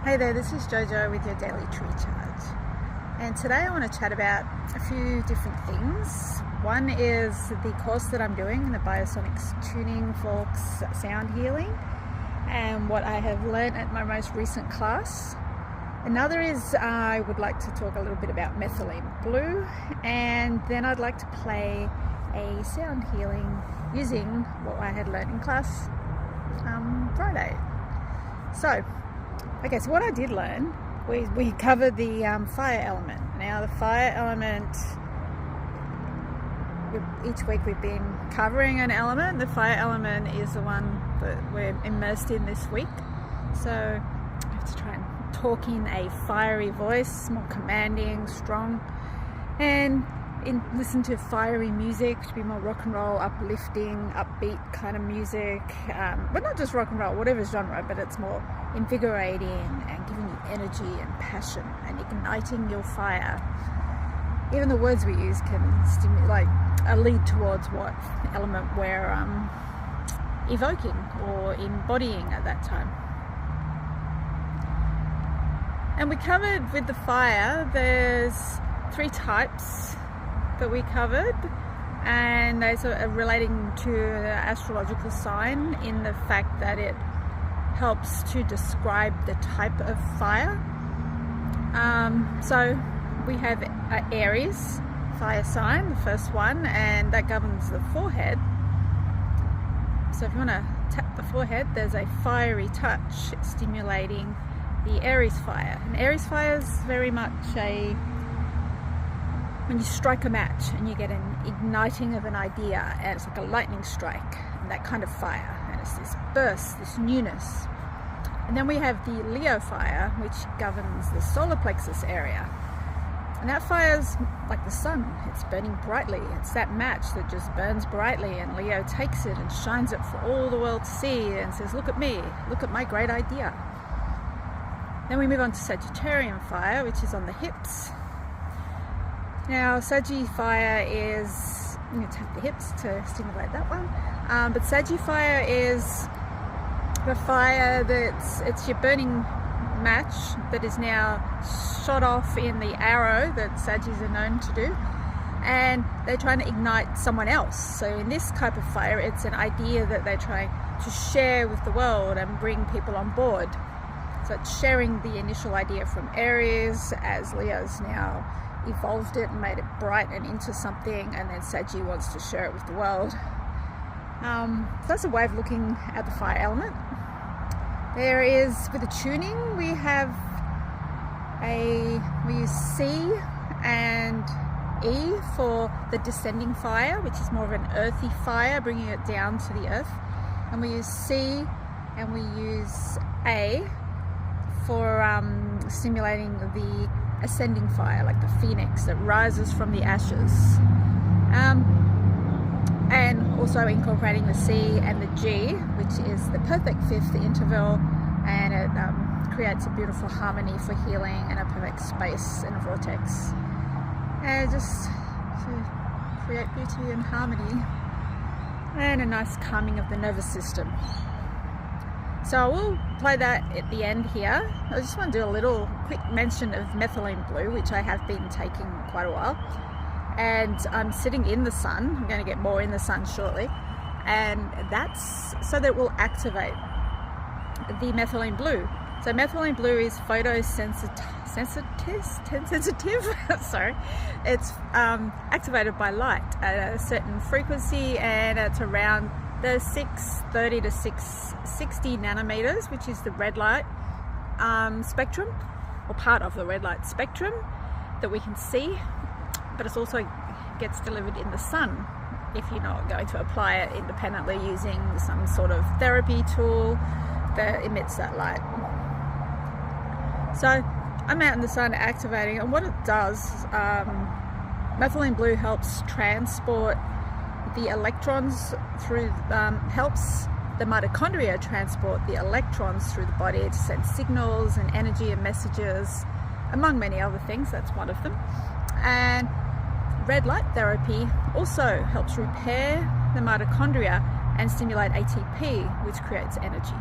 Hey there, this is Jojo with your Daily Tree Charge. And today I want to chat about a few different things. One is the course that I'm doing, the Biosonics Tuning Forks Sound Healing, and what I have learned at my most recent class. Another is I would like to talk a little bit about Methylene Blue, and then I'd like to play a sound healing using what I had learned in class Friday. So what I did learn, we covered the fire element. Now the fire element, each week we've been covering an element. The fire element is the one that we're immersed in this week. So I have to try and talk in a fiery voice, more commanding, strong, and listen to fiery music, to be more rock and roll, uplifting, upbeat kind of music. But not just rock and roll, whatever genre, but it's more invigorating and giving you energy and passion and igniting your fire. Even the words we use can stimulate, lead towards what element we're evoking or embodying at that time. And we covered with the fire, there's 3 types that we covered, and they sort of relating to the astrological sign in the fact that it helps to describe the type of fire. So we have Aries fire sign, the first one, and that governs the forehead. So if you want to tap the forehead, there's a fiery touch stimulating the Aries fire. And Aries fire is very much when you strike a match and you get an igniting of an idea, and it's like a lightning strike, and that kind of fire, and it's this burst, this newness. And then we have the Leo fire, which governs the solar plexus area, and that fire's like the sun. It's burning brightly. It's that match that just burns brightly, and Leo takes it and shines it for all the world to see and says, look at me, look at my great idea. Then we move on to Sagittarian fire, which is on the hips. Now, Saggy fire is, I'm going to tap the hips to stimulate that one. But Saggy fire is the fire it's your burning match that is now shot off in the arrow that Saggies are known to do. And they're trying to ignite someone else. So in this type of fire, it's an idea that they're trying to share with the world and bring people on board. So it's sharing the initial idea from Aries, as Leo's now evolved it and made it bright and into something, and then Saggy wants to share it with the world. So that's a way of looking at the fire element. There is, with the tuning, we use C and E for the descending fire, which is more of an earthy fire, bringing it down to the earth. And we use C and we use A for stimulating the ascending fire, like the phoenix that rises from the ashes. And also incorporating the C and the G, which is the perfect fifth interval, and it creates a beautiful harmony for healing and a perfect space and a vortex, and just to create beauty and harmony and a nice calming of the nervous system. So I will play that at the end here. I just want to do a little quick mention of Methylene Blue, which I have been taking quite a while. And I'm sitting in the sun. I'm going to get more in the sun shortly. And that's so that it will activate the Methylene Blue. So Methylene Blue is photosensitive. Sorry. It's activated by light at a certain frequency, and it's around the 630 to 660 nanometers, which is the red light spectrum, or part of the red light spectrum that we can see. But it also gets delivered in the sun if you're not going to apply it independently using some sort of therapy tool that emits that light. So I'm out in the sun activating, and what it does, Methylene Blue helps transport the electrons through, helps the mitochondria transport the electrons through the body to send signals and energy and messages, among many other things. That's one of them. And red light therapy also helps repair the mitochondria and stimulate ATP, which creates energy.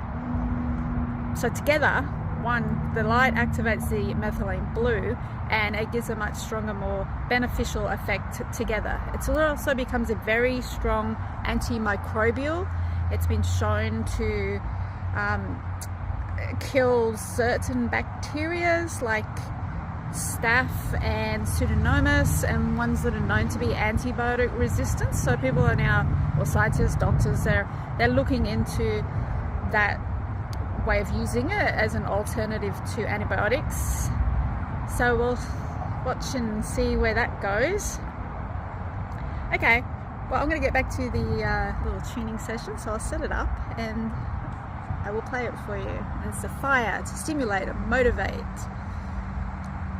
So together, one, the light activates the methylene blue and it gives a much stronger, more beneficial effect together. It also becomes a very strong antimicrobial. It's been shown to kill certain bacteria like staph and pseudomonas, and ones that are known to be antibiotic resistant. So people are now, or scientists, doctors, they're looking into that way of using it as an alternative to antibiotics. So we'll watch and see where that goes. Okay, well, I'm going to get back to the little tuning session, so I'll set it up and I will play it for you. And it's a fire to stimulate and motivate,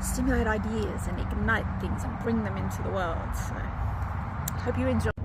stimulate ideas and ignite things and bring them into the world. So hope you enjoy.